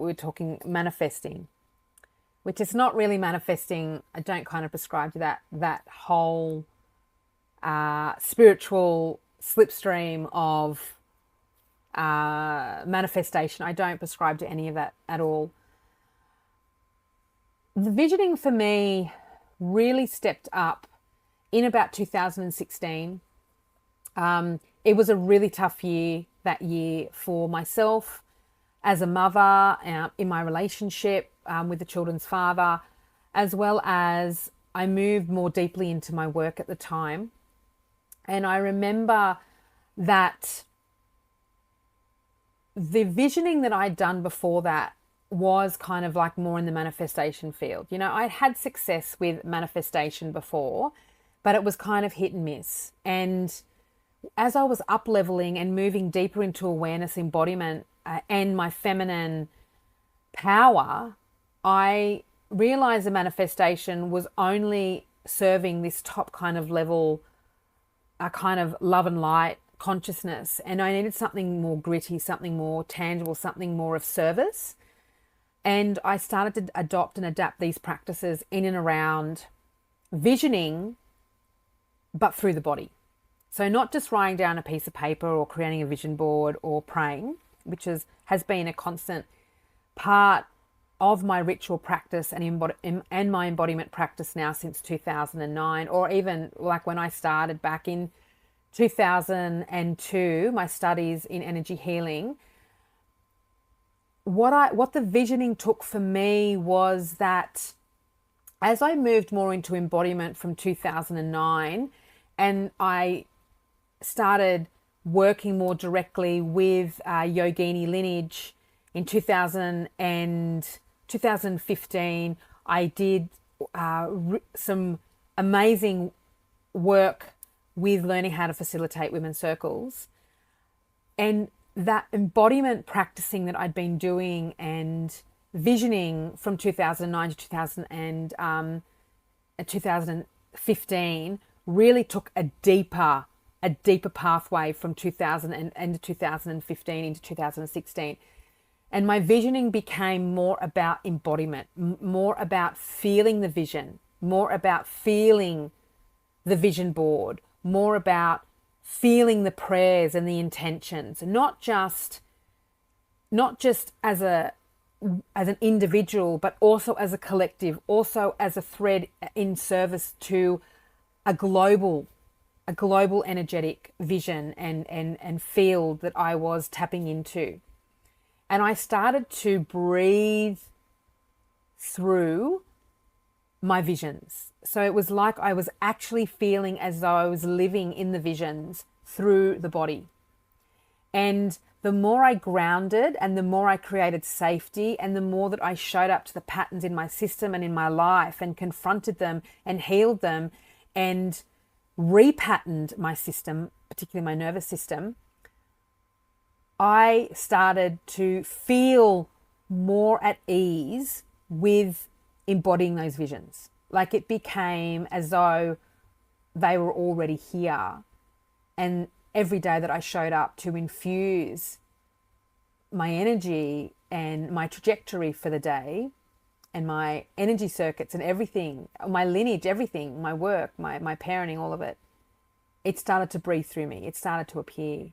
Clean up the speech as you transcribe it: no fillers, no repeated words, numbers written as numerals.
we're talking manifesting, which is not really manifesting. I don't kind of prescribe to that whole spiritual slipstream of manifestation. I don't prescribe to any of that at all. The visioning for me really stepped up in about 2016. It was a really tough year that year for myself as a mother, in my relationship with the children's father, as well as I moved more deeply into my work at the time. And I remember that the visioning that I'd done before that was kind of like more in the manifestation field. You know, I'd had success with manifestation before, but it was kind of hit and miss. And as I was up leveling and moving deeper into awareness, embodiment, and my feminine power, I realized the manifestation was only serving this top kind of level, a kind of love and light consciousness. And I needed something more gritty, something more tangible, something more of service. And I started to adopt and adapt these practices in and around visioning, but through the body. So not just writing down a piece of paper or creating a vision board or praying, which has been a constant part of my ritual practice and my embodiment practice now since 2009, or even like when I started back in 2002, my studies in energy healing. What the visioning took for me was that as I moved more into embodiment from 2009, and I started working more directly with Yogini lineage in 2015, I did some amazing work with learning how to facilitate women's circles. And that embodiment practicing that I'd been doing and visioning from 2009 to 2015 really took a deeper pathway from 2000 and 2015 into 2016. And my visioning became more about embodiment, more about feeling the vision, more about feeling the vision board, more about feeling the prayers and the intentions, not just as an individual, but also as a collective, also as a thread in service to a global energetic vision and field that I was tapping into. And I started to breathe through my visions. So it was like I was actually feeling as though I was living in the visions through the body. And the more I grounded and the more I created safety and the more that I showed up to the patterns in my system and in my life and confronted them and healed them and repatterned my system, particularly my nervous system, I started to feel more at ease with embodying those visions. Like it became as though they were already here. And every day that I showed up to infuse my energy and my trajectory for the day and my energy circuits and everything, my lineage, everything, my work, my parenting, all of it, it started to breathe through me. It started to appear.